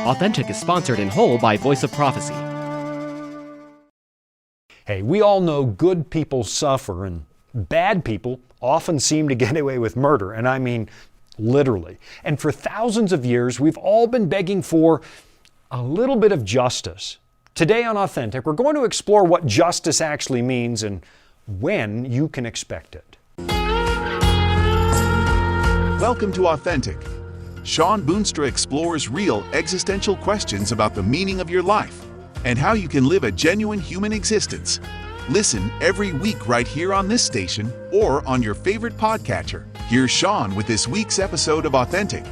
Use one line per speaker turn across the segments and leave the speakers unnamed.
Authentic is sponsored in whole by Voice of Prophecy.
Hey, we all know good people suffer and bad people often seem to get away with murder, and I mean literally. And for thousands of years, we've all been begging for a little bit of justice. Today on Authentic, we're going to explore what justice actually means and when you can expect it.
Welcome to Authentic. Sean Boonstra explores real existential questions about the meaning of your life and how you can live a genuine human existence. Listen every week right here on this station or on your favorite podcatcher. Here's Sean with this week's episode of Authentic.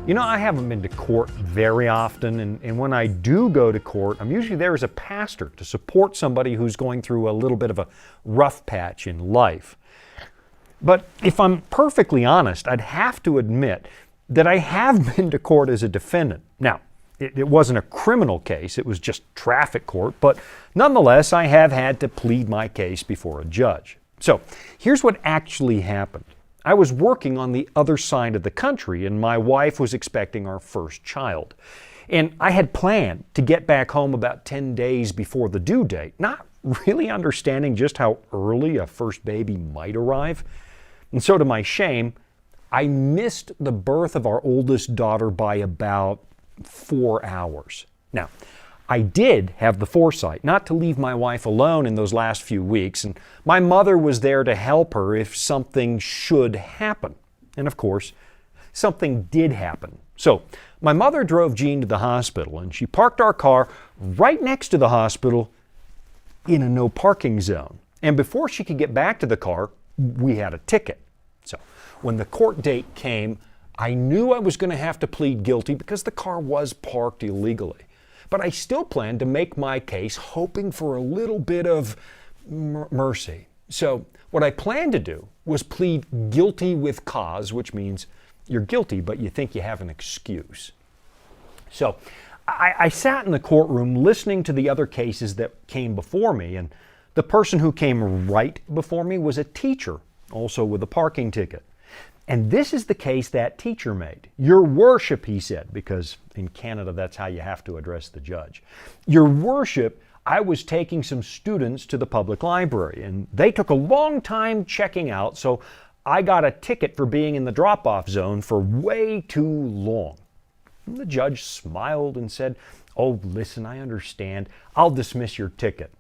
You know, I haven't been to court very often, and when I do go to court, I'm usually there as a pastor to support somebody who's going through a little bit of a rough patch in life. But if I'm perfectly honest, I'd have to admit that I have been to court as a defendant. Now, it wasn't a criminal case, it was just traffic court, but nonetheless, I have had to plead my case before a judge. So, here's what actually happened. I was working on the other side of the country, and my wife was expecting our first child. And I had planned to get back home about 10 days before the due date, not really understanding just how early a first baby might arrive. And so to my shame, I missed the birth of our oldest daughter by about 4 hours. Now, I did have the foresight not to leave my wife alone in those last few weeks, and my mother was there to help her if something should happen. And of course, something did happen. So, my mother drove Jean to the hospital, and she parked our car right next to the hospital in a no parking zone. And before she could get back to the car, we had a ticket. So, when the court date came, I knew I was going to have to plead guilty because the car was parked illegally. But I still planned to make my case, hoping for a little bit of mercy. So what I planned to do was plead guilty with cause, which means you're guilty, but you think you have an excuse. So I sat in the courtroom listening to the other cases that came before me, and the person who came right before me was a teacher, also with a parking ticket. And this is the case that teacher made. Your worship, he said, because in Canada that's how you have to address the judge. Your worship, I was taking some students to the public library, and they took a long time checking out, so I got a ticket for being in the drop-off zone for way too long. And the judge smiled and said, "Oh, listen, I understand. I'll dismiss your ticket."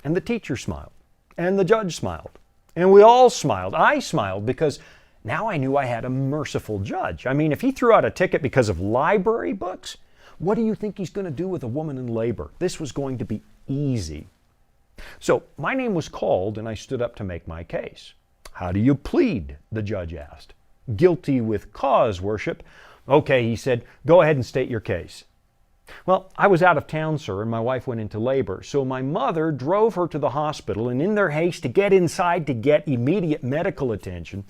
And the teacher smiled, and the judge smiled, and we all smiled. I smiled because now I knew I had a merciful judge. I mean, if he threw out a ticket because of library books, what do you think he's going to do with a woman in labor? This was going to be easy. So my name was called, and I stood up to make my case. "How do you plead?" the judge asked. "Guilty with cause, worship." "Okay," he said, "go ahead and state your case." Well, I was out of town, sir, and my wife went into labor, so my mother drove her to the hospital, and in their haste to get inside to get immediate medical attention,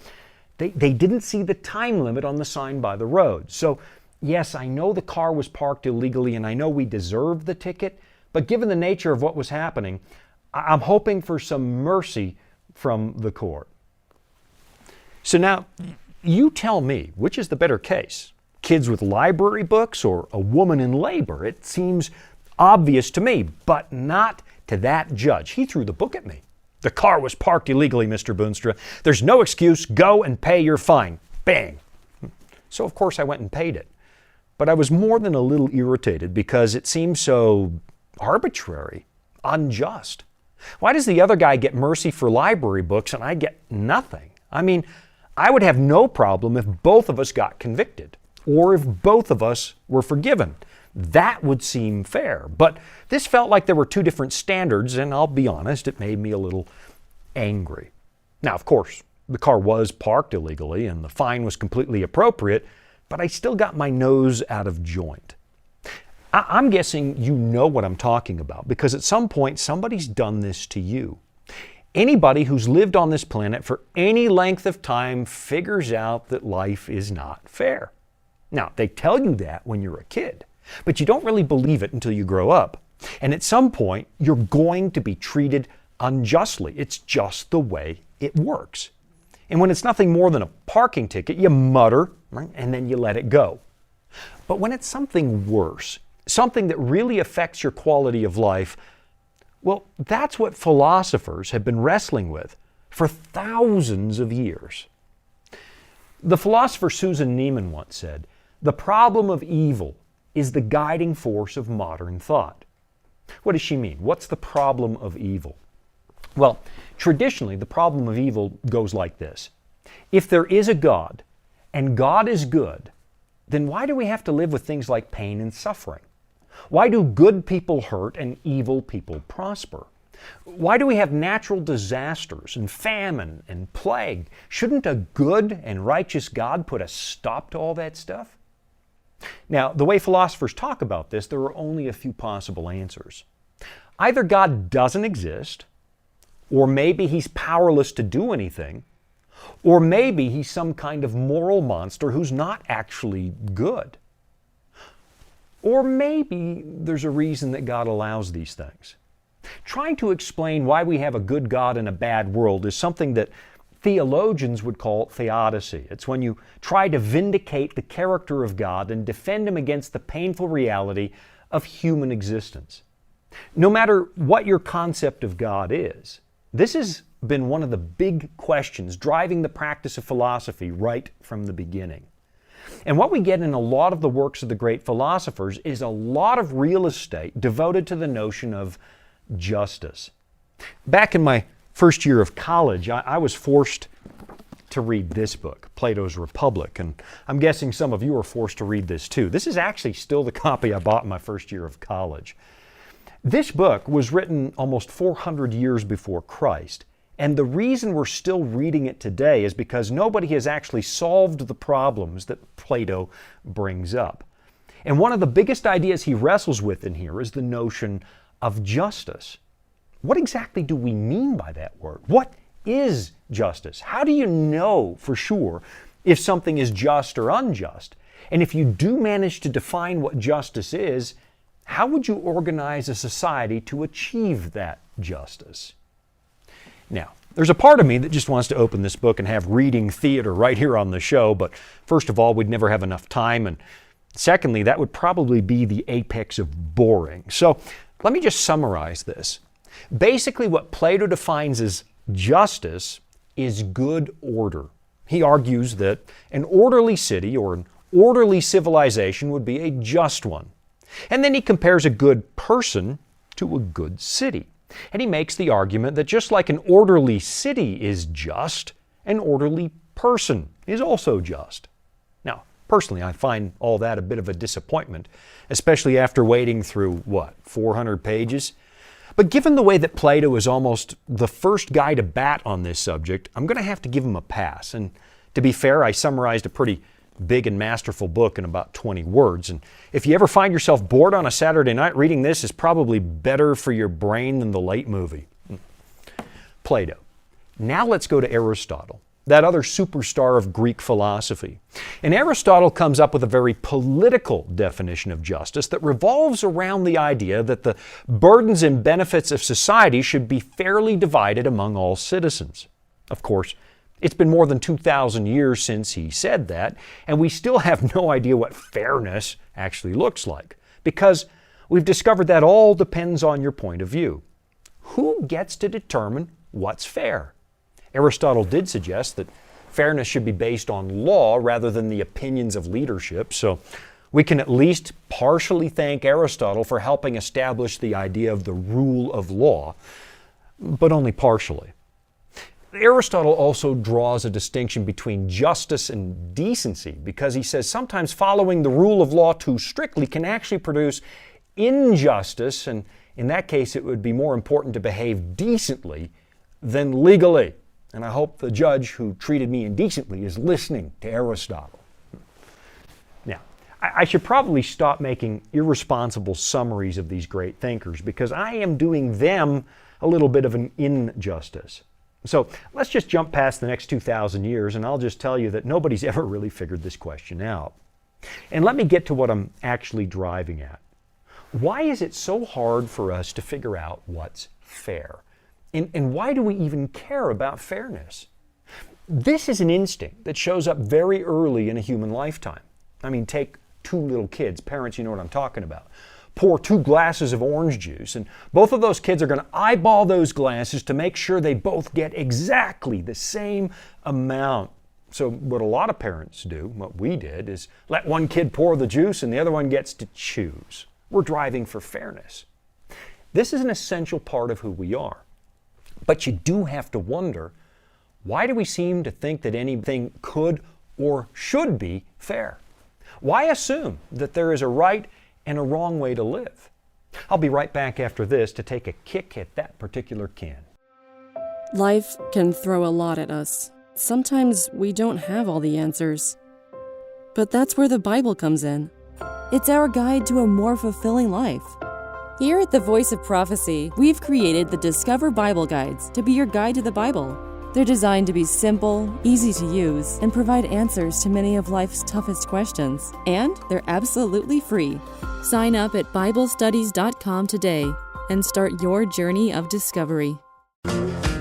They didn't see the time limit on the sign by the road. So, yes, I know the car was parked illegally and I know we deserved the ticket, but given the nature of what was happening, I'm hoping for some mercy from the court. So now, you tell me, which is the better case? Kids with library books or a woman in labor? It seems obvious to me, but not to that judge. He threw the book at me. "The car was parked illegally, Mr. Boonstra. There's no excuse. Go and pay your fine." Bang. So of course I went and paid it. But I was more than a little irritated because it seemed so arbitrary, unjust. Why does the other guy get mercy for library books and I get nothing? I mean, I would have no problem if both of us got convicted or if both of us were forgiven. That would seem fair. But this felt like there were two different standards, and I'll be honest, it made me a little angry. Now, of course, the car was parked illegally and the fine was completely appropriate, but I still got my nose out of joint. I'm guessing you know what I'm talking about because at some point somebody's done this to you. Anybody who's lived on this planet for any length of time figures out that life is not fair. Now, they tell you that when you're a kid, but you don't really believe it until you grow up. And at some point, you're going to be treated unjustly. It's just the way it works. And when it's nothing more than a parking ticket, you mutter, right, and then you let it go. But when it's something worse, something that really affects your quality of life, well, that's what philosophers have been wrestling with for thousands of years. The philosopher Susan Neiman once said, "The problem of evil is the guiding force of modern thought." What does she mean? What's the problem of evil? Well, traditionally, the problem of evil goes like this. If there is a God, and God is good, then why do we have to live with things like pain and suffering? Why do good people hurt and evil people prosper? Why do we have natural disasters and famine and plague? Shouldn't a good and righteous God put a stop to all that stuff? Now, the way philosophers talk about this, there are only a few possible answers. Either God doesn't exist, or maybe He's powerless to do anything, or maybe He's some kind of moral monster who's not actually good. Or maybe there's a reason that God allows these things. Trying to explain why we have a good God and a bad world is something that theologians would call theodicy. It's when you try to vindicate the character of God and defend Him against the painful reality of human existence. No matter what your concept of God is, this has been one of the big questions driving the practice of philosophy right from the beginning. And what we get in a lot of the works of the great philosophers is a lot of real estate devoted to the notion of justice. Back in my first year of college, I was forced to read this book, Plato's Republic, and I'm guessing some of you are forced to read this too. This is actually still the copy I bought in my first year of college. This book was written almost 400 years before Christ, and the reason we're still reading it today is because nobody has actually solved the problems that Plato brings up. And one of the biggest ideas he wrestles with in here is the notion of justice. What exactly do we mean by that word? What is justice? How do you know for sure if something is just or unjust? And if you do manage to define what justice is, how would you organize a society to achieve that justice? Now, there's a part of me that just wants to open this book and have reading theater right here on the show, but first of all, we'd never have enough time, and secondly, that would probably be the apex of boring. So let me just summarize this. Basically, what Plato defines as justice is good order. He argues that an orderly city or an orderly civilization would be a just one. And then he compares a good person to a good city. And he makes the argument that just like an orderly city is just, an orderly person is also just. Now, personally, I find all that a bit of a disappointment, especially after wading through, 400 pages? But given the way that Plato is almost the first guy to bat on this subject, I'm going to have to give him a pass. And to be fair, I summarized a pretty big and masterful book in about 20 words. And if you ever find yourself bored on a Saturday night, reading this is probably better for your brain than the late movie. Plato. Now let's go to Aristotle, that other superstar of Greek philosophy. And Aristotle comes up with a very political definition of justice that revolves around the idea that the burdens and benefits of society should be fairly divided among all citizens. Of course, it's been more than 2,000 years since he said that, and we still have no idea what fairness actually looks like, because we've discovered that all depends on your point of view. Who gets to determine what's fair? Aristotle did suggest that fairness should be based on law rather than the opinions of leadership, so we can at least partially thank Aristotle for helping establish the idea of the rule of law, but only partially. Aristotle also draws a distinction between justice and decency because he says sometimes following the rule of law too strictly can actually produce injustice, and in that case it would be more important to behave decently than legally. And I hope the judge who treated me indecently is listening to Aristotle. Now, I should probably stop making irresponsible summaries of these great thinkers because I am doing them a little bit of an injustice. So let's just jump past the next 2,000 years and I'll just tell you that nobody's ever really figured this question out. And let me get to what I'm actually driving at. Why is it so hard for us to figure out what's fair? And why do we even care about fairness? This is an instinct that shows up very early in a human lifetime. I mean, take two little kids. Parents, you know what I'm talking about. Pour 2 glasses of orange juice, and both of those kids are going to eyeball those glasses to make sure they both get exactly the same amount. So what a lot of parents do, what we did, is let one kid pour the juice and the other one gets to choose. We're driving for fairness. This is an essential part of who we are. But you do have to wonder, why do we seem to think that anything could or should be fair? Why assume that there is a right and a wrong way to live? I'll be right back after this to take a kick at that particular can.
Life can throw a lot at us. Sometimes we don't have all the answers. But that's where the Bible comes in. It's our guide to a more fulfilling life. Here at the Voice of Prophecy, we've created the Discover Bible Guides to be your guide to the Bible. They're designed to be simple, easy to use, and provide answers to many of life's toughest questions. And they're absolutely free. Sign up at BibleStudies.com today and start your journey of discovery.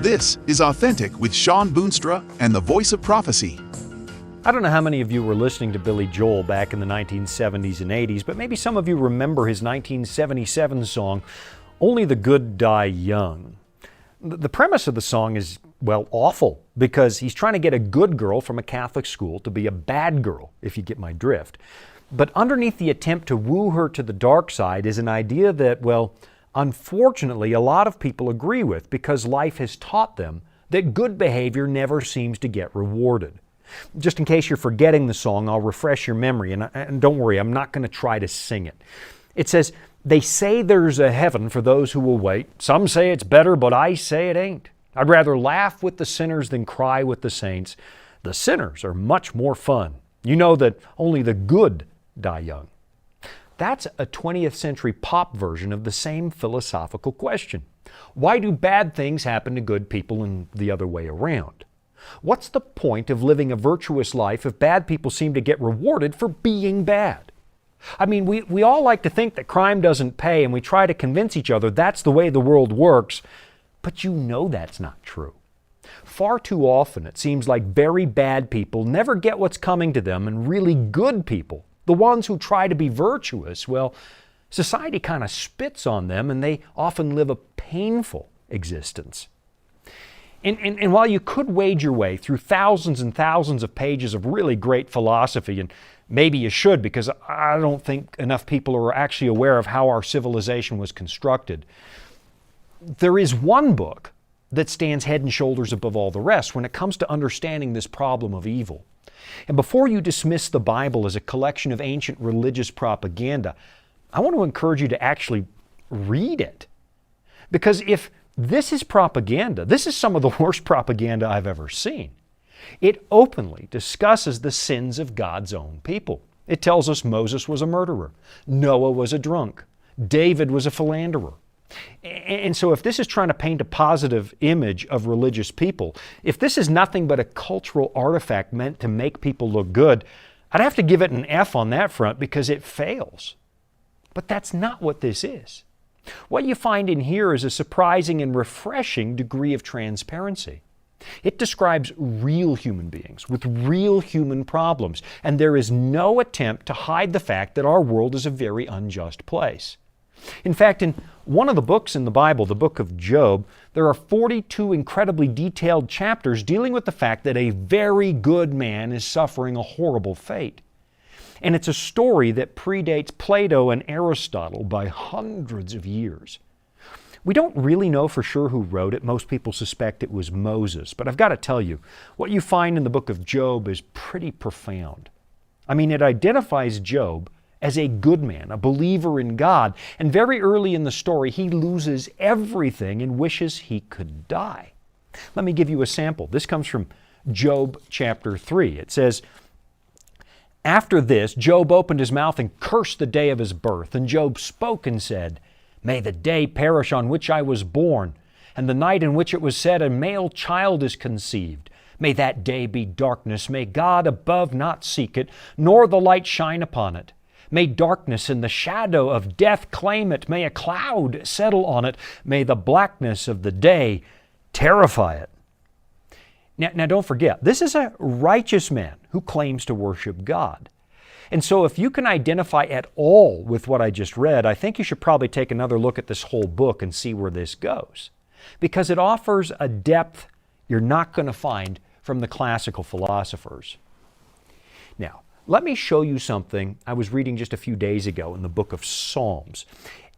This is Authentic with Sean Boonstra and the Voice of Prophecy.
I don't know how many of you were listening to Billy Joel back in the 1970s and 80s, but maybe some of you remember his 1977 song, Only the Good Die Young. The premise of the song is, well, awful, because he's trying to get a good girl from a Catholic school to be a bad girl, if you get my drift. But underneath the attempt to woo her to the dark side is an idea that, well, unfortunately, a lot of people agree with, because life has taught them that good behavior never seems to get rewarded. Just in case you're forgetting the song, I'll refresh your memory, and don't worry, I'm not going to try to sing it. It says, "They say there's a heaven for those who will wait. Some say it's better, but I say it ain't. I'd rather laugh with the sinners than cry with the saints. The sinners are much more fun. You know that only the good die young." That's a 20th century pop version of the same philosophical question. Why do bad things happen to good people and the other way around? What's the point of living a virtuous life if bad people seem to get rewarded for being bad? I mean, we all like to think that crime doesn't pay, and we try to convince each other that's the way the world works, but you know that's not true. Far too often it seems like very bad people never get what's coming to them, and really good people, the ones who try to be virtuous, well, society kind of spits on them and they often live a painful existence. And while you could wade your way through thousands and thousands of pages of really great philosophy, and maybe you should, because I don't think enough people are actually aware of how our civilization was constructed, there is one book that stands head and shoulders above all the rest when it comes to understanding this problem of evil. And before you dismiss the Bible as a collection of ancient religious propaganda, I want to encourage you to actually read it. Because if this is propaganda, this is some of the worst propaganda I've ever seen. It openly discusses the sins of God's own people. It tells us Moses was a murderer, Noah was a drunk, David was a philanderer. And so if this is trying to paint a positive image of religious people, if this is nothing but a cultural artifact meant to make people look good, I'd have to give it an F on that front because it fails. But that's not what this is. What you find in here is a surprising and refreshing degree of transparency. It describes real human beings with real human problems, and there is no attempt to hide the fact that our world is a very unjust place. In fact, in one of the books in the Bible, the book of Job, there are 42 incredibly detailed chapters dealing with the fact that a very good man is suffering a horrible fate. And it's a story that predates Plato and Aristotle by hundreds of years. We don't really know for sure who wrote it. Most people suspect it was Moses. But I've got to tell you, what you find in the book of Job is pretty profound. I mean, it identifies Job as a good man, a believer in God. And very early in the story, he loses everything and wishes he could die. Let me give you a sample. This comes from Job chapter 3. It says, "After this, Job opened his mouth and cursed the day of his birth. And Job spoke and said, 'May the day perish on which I was born, and the night in which it was said, a male child is conceived. May that day be darkness. May God above not seek it, nor the light shine upon it. May darkness and the shadow of death claim it. May a cloud settle on it. May the blackness of the day terrify it.'" Now don't forget, this is a righteous man who claims to worship God. And so if you can identify at all with what I just read, I think you should probably take another look at this whole book and see where this goes. Because it offers a depth you're not going to find from the classical philosophers. Now, let me show you something I was reading just a few days ago in the book of Psalms.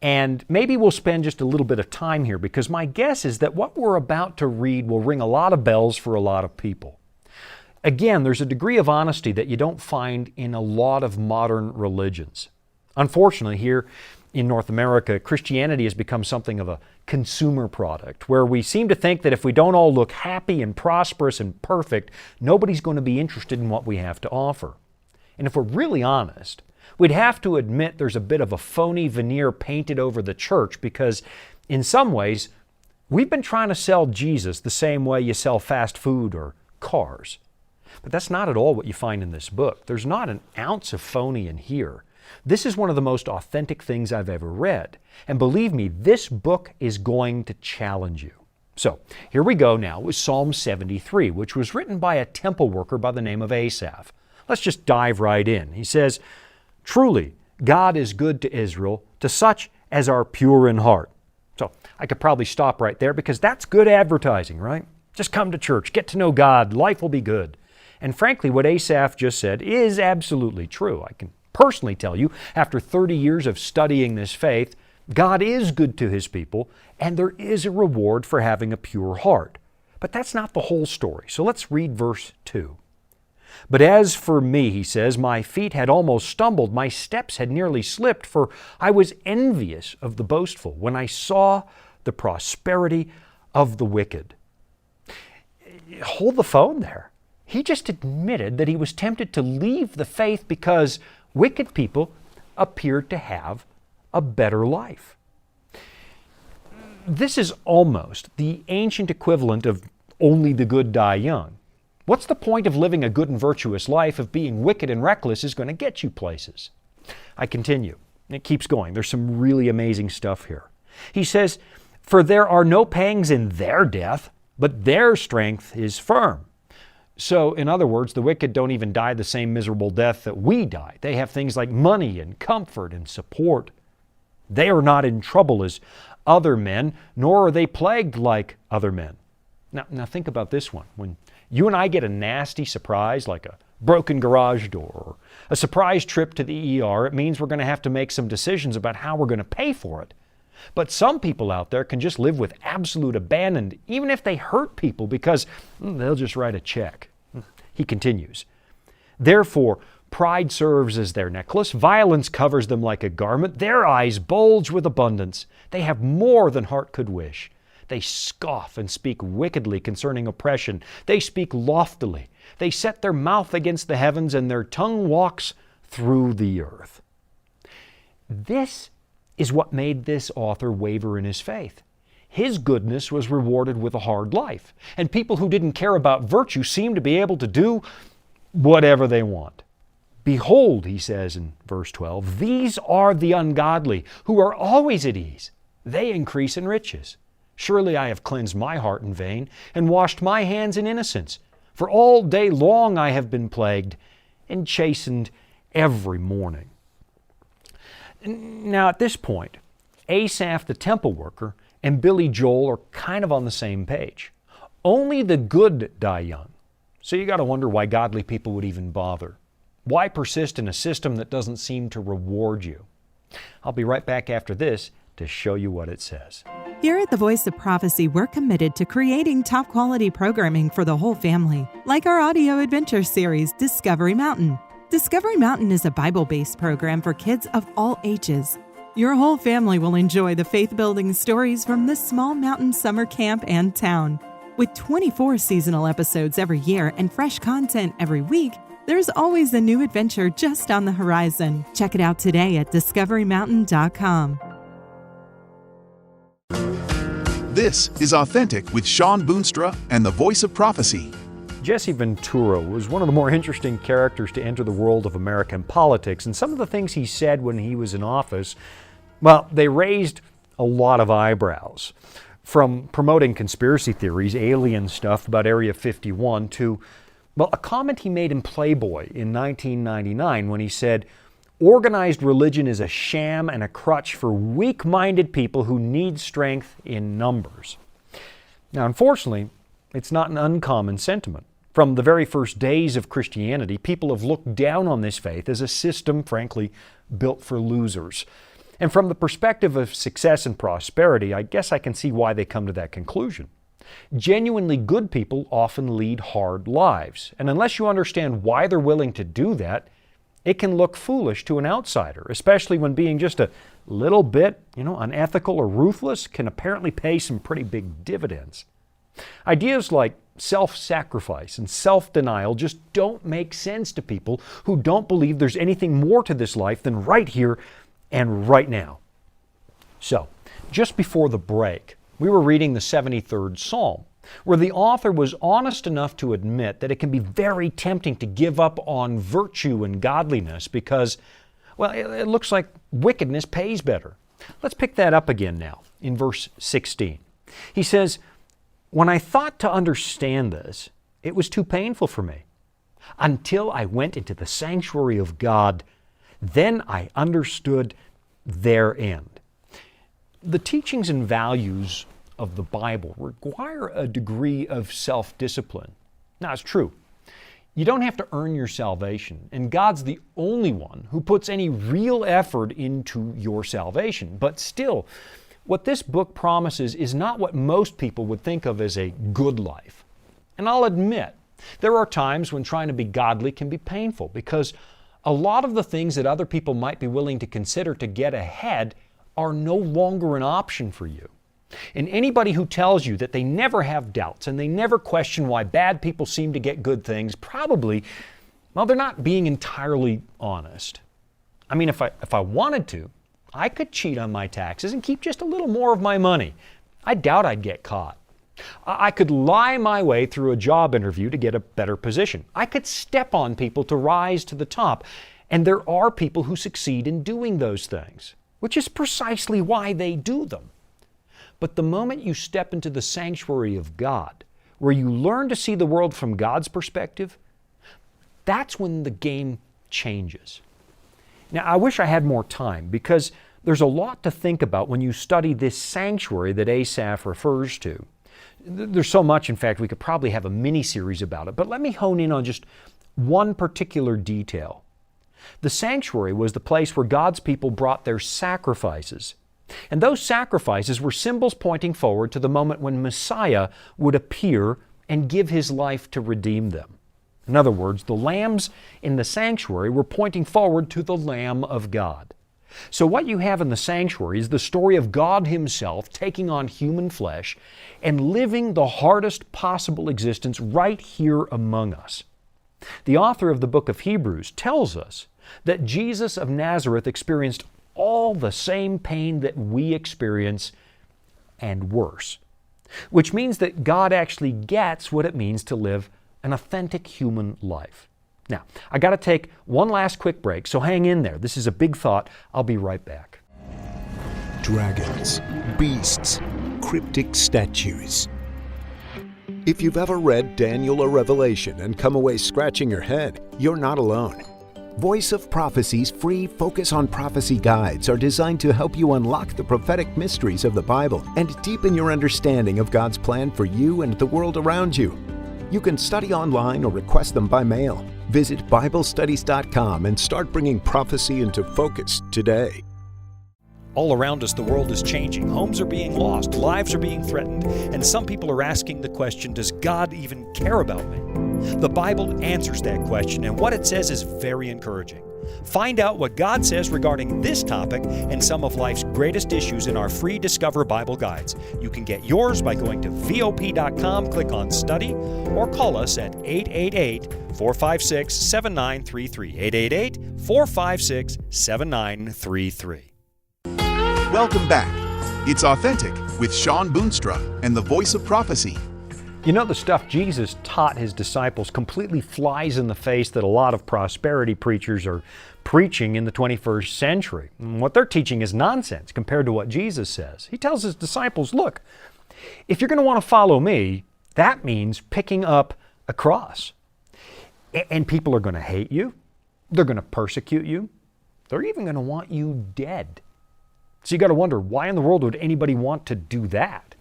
And maybe we'll spend just a little bit of time here, because my guess is that what we're about to read will ring a lot of bells for a lot of people. Again, there's a degree of honesty that you don't find in a lot of modern religions. Unfortunately, here in North America, Christianity has become something of a consumer product, where we seem to think that if we don't all look happy and prosperous and perfect, nobody's going to be interested in what we have to offer. And if we're really honest, we'd have to admit there's a bit of a phony veneer painted over the church, because in some ways, we've been trying to sell Jesus the same way you sell fast food or cars. But that's not at all what you find in this book. There's not an ounce of phony in here. This is one of the most authentic things I've ever read. And believe me, this book is going to challenge you. So here we go now with Psalm 73, which was written by a temple worker by the name of Asaph. Let's just dive right in. He says, "Truly, God is good to Israel, to such as are pure in heart." So I could probably stop right there, because that's good advertising, right? Just come to church, get to know God, life will be good. And frankly, what Asaph just said is absolutely true. I can personally tell you, after 30 years of studying this faith, God is good to His people, and there is a reward for having a pure heart. But that's not the whole story. So let's read verse 2. "But as for me," he says, "my feet had almost stumbled, my steps had nearly slipped, for I was envious of the boastful when I saw the prosperity of the wicked." Hold the phone there. He just admitted that he was tempted to leave the faith because wicked people appeared to have a better life. This is almost the ancient equivalent of "only the good die young." What's the point of living a good and virtuous life if being wicked and reckless is going to get you places? I continue. It keeps going. There's some really amazing stuff here. He says, "For there are no pangs in their death, but their strength is firm." So, in other words, the wicked don't even die the same miserable death that we die. They have things like money and comfort and support. They are not in trouble as other men, nor are they plagued like other men. Now think about this one. When you and I get a nasty surprise, like a broken garage door, or a surprise trip to the ER, it means we're going to have to make some decisions about how we're going to pay for it. But some people out there can just live with absolute abandon, even if they hurt people, because they'll just write a check. He continues, "Therefore, pride serves as their necklace, violence covers them like a garment, their eyes bulge with abundance, they have more than heart could wish. They scoff and speak wickedly concerning oppression, they speak loftily, they set their mouth against the heavens, and their tongue walks through the earth." This is what made this author waver in his faith. His goodness was rewarded with a hard life, and people who didn't care about virtue seemed to be able to do whatever they want. "Behold," he says in verse 12, "these are the ungodly, who are always at ease. They increase in riches. Surely I have cleansed my heart in vain, and washed my hands in innocence. For all day long I have been plagued, and chastened every morning." Now at this point, Asaph the temple worker and Billy Joel are kind of on the same page. Only the good die young. So you got to wonder why godly people would even bother. Why persist in a system that doesn't seem to reward you? I'll be right back after this to show you what it says.
Here at the Voice of Prophecy, we're committed to creating top quality programming for the whole family, like our audio adventure series, Discovery Mountain. Discovery Mountain is a Bible-based program for kids of all ages. Your whole family will enjoy the faith-building stories from this small mountain summer camp and town. With 24 seasonal episodes every year and fresh content every week, there's always a new adventure just on the horizon. Check it out today at discoverymountain.com.
This is Authentic with Sean Boonstra and the Voice of Prophecy.
Jesse Ventura was one of the more interesting characters to enter the world of American politics, and some of the things he said when he was in office, well, they raised a lot of eyebrows. From promoting conspiracy theories, alien stuff about Area 51, to Well, a comment he made in Playboy in 1999 when he said, "Organized religion is a sham and a crutch for weak-minded people who need strength in numbers." Now, unfortunately, it's not an uncommon sentiment. From the very first days of Christianity, people have looked down on this faith as a system, frankly, built for losers. And from the perspective of success and prosperity, I guess I can see why they come to that conclusion. Genuinely good people often lead hard lives, and unless you understand why they're willing to do that, it can look foolish to an outsider, especially when being just a little bit, unethical or ruthless can apparently pay some pretty big dividends. Ideas like self-sacrifice and self-denial just don't make sense to people who don't believe there's anything more to this life than right here and right now. So, just before the break, we were reading the 73rd Psalm, where the author was honest enough to admit that it can be very tempting to give up on virtue and godliness because, well, it looks like wickedness pays better. Let's pick that up again now in verse 16. He says, "When I thought to understand this, it was too painful for me. Until I went into the sanctuary of God, then I understood their end." The teachings and values of the Bible require a degree of self-discipline. Now, it's true. You don't have to earn your salvation, and God's the only one who puts any real effort into your salvation. But still, what this book promises is not what most people would think of as a good life. And I'll admit, there are times when trying to be godly can be painful because a lot of the things that other people might be willing to consider to get ahead are no longer an option for you. And anybody who tells you that they never have doubts and they never question why bad people seem to get good things, probably, well, they're not being entirely honest. I mean, if I wanted to, I could cheat on my taxes and keep just a little more of my money. I doubt I'd get caught. I could lie my way through a job interview to get a better position. I could step on people to rise to the top. And there are people who succeed in doing those things, which is precisely why they do them. But the moment you step into the sanctuary of God, where you learn to see the world from God's perspective, that's when the game changes. Now, I wish I had more time because there's a lot to think about when you study this sanctuary that Asaph refers to. There's so much, in fact, we could probably have a mini-series about it, but let me hone in on just one particular detail. The sanctuary was the place where God's people brought their sacrifices. And those sacrifices were symbols pointing forward to the moment when Messiah would appear and give His life to redeem them. In other words, the lambs in the sanctuary were pointing forward to the Lamb of God. So what you have in the sanctuary is the story of God Himself taking on human flesh and living the hardest possible existence right here among us. The author of the book of Hebrews tells us that Jesus of Nazareth experienced all the same pain that we experience and worse, which means that God actually gets what it means to live an authentic human life. Now, I got to take one last quick break, so hang in there. This is a big thought. I'll be right back.
Dragons, beasts, cryptic statues. If you've ever read Daniel or Revelation and come away scratching your head, you're not alone. Voice of Prophecy's free Focus on Prophecy guides are designed to help you unlock the prophetic mysteries of the Bible and deepen your understanding of God's plan for you and the world around you. You can study online or request them by mail. Visit BibleStudies.com and start bringing prophecy into focus today.
All around us, the world is changing. Homes are being lost, lives are being threatened, and some people are asking the question, does God even care about me? The Bible answers that question, and what it says is very encouraging. Find out what God says regarding this topic and some of life's greatest issues in our free Discover Bible guides. You can get yours by going to VOP.com, click on Study, or call us at 888-456-7933. 888-456-7933.
Welcome back. It's Authentic with Sean Boonstra and the Voice of Prophecy.
You know, the stuff Jesus taught His disciples completely flies in the face that a lot of prosperity preachers are preaching in the 21st century. And what they're teaching is nonsense compared to what Jesus says. He tells His disciples, look, if you're going to want to follow me, that means picking up a cross. And people are going to hate you. They're going to persecute you. They're even going to want you dead. So you got to wonder, why in the world would anybody want to do that?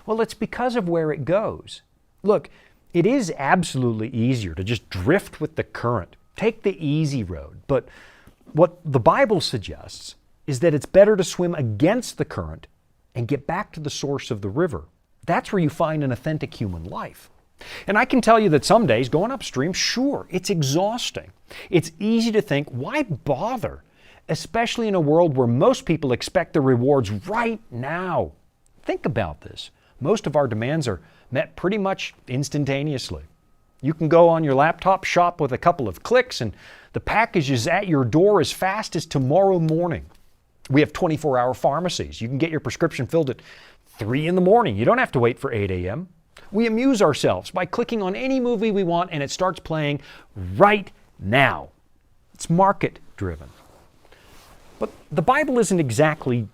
Well, it's because of where it goes. Look, it is absolutely easier to just drift with the current. Take the easy road. But what the Bible suggests is that it's better to swim against the current and get back to the source of the river. That's where you find an authentic human life. And I can tell you that some days going upstream, sure, it's exhausting. It's easy to think, why bother? Especially in a world where most people expect the rewards right now. Think about this. Most of our demands are met pretty much instantaneously. You can go on your laptop, shop with a couple of clicks, and the package is at your door as fast as tomorrow morning. We have 24-hour pharmacies. You can get your prescription filled at 3 in the morning. You don't have to wait for 8 a.m. We amuse ourselves by clicking on any movie we want and it starts playing right now. It's market-driven. But the Bible isn't exactly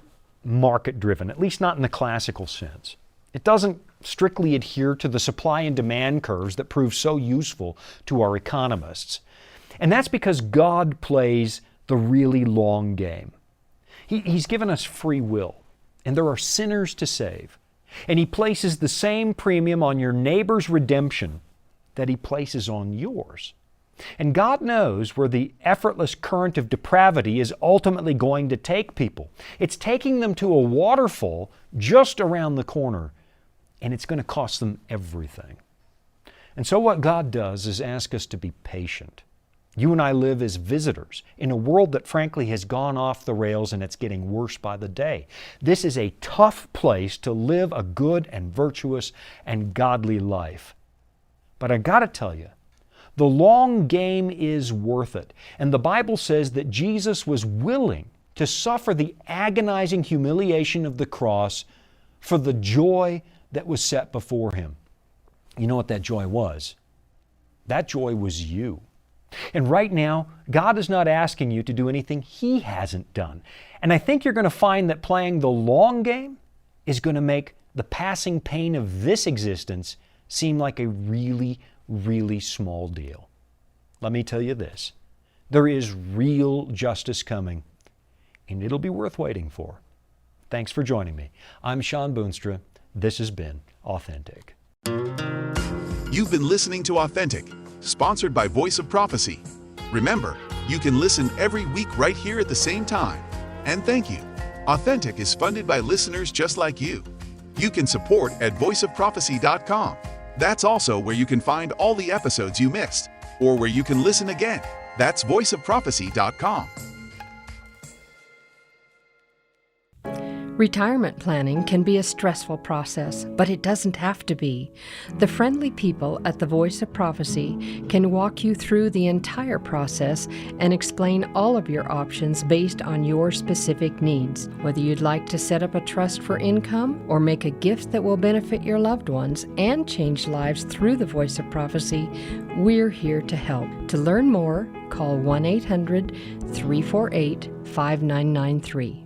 market-driven, at least not in the classical sense. It doesn't strictly adhere to the supply and demand curves that prove so useful to our economists. And that's because God plays the really long game. He's given us free will, and there are sinners to save. And He places the same premium on your neighbor's redemption that He places on yours. And God knows where the effortless current of depravity is ultimately going to take people. It's taking them to a waterfall just around the corner, and it's going to cost them everything. And so what God does is ask us to be patient. You and I live as visitors in a world that frankly has gone off the rails and it's getting worse by the day. This is a tough place to live a good and virtuous and godly life. But I got to tell you, the long game is worth it. And the Bible says that Jesus was willing to suffer the agonizing humiliation of the cross for the joy that was set before Him. You know what that joy was? That joy was you. And right now, God is not asking you to do anything He hasn't done. And I think you're going to find that playing the long game is going to make the passing pain of this existence seem like a really, really small deal. Let me tell you this. There is real justice coming, and it'll be worth waiting for. Thanks for joining me. I'm Sean Boonstra. This has been Authentic.
You've been listening to Authentic, sponsored by Voice of Prophecy. Remember, you can listen every week right here at the same time. And thank you. Authentic is funded by listeners just like you. You can support at voiceofprophecy.com. That's also where you can find all the episodes you missed, or where you can listen again. That's voiceofprophecy.com.
Retirement planning can be a stressful process, but it doesn't have to be. The friendly people at the Voice of Prophecy can walk you through the entire process and explain all of your options based on your specific needs. Whether you'd like to set up a trust for income or make a gift that will benefit your loved ones and change lives through the Voice of Prophecy, we're here to help. To learn more, call 1-800-348-5993.